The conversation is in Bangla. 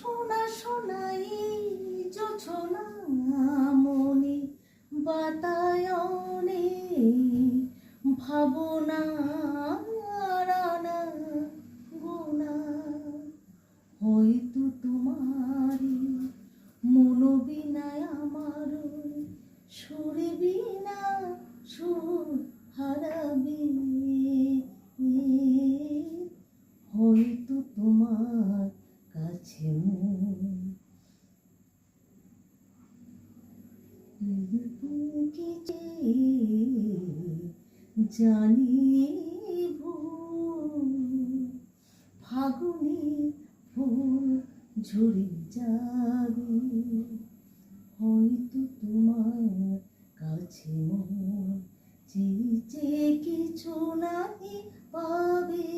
সোনা সোনাই জোছনা মনে বাতায়নে ভাবনা রানা গোনা হয়তো তোমারি মনোবিনায় আমার সুরে বিনা সুর হারাবে হয়তো তোমার কাছে জানি ফাগুনে ফুল ঝরে যাবে হয়তো তোমার কাছে চেয়ে কিছু নাহি পাবে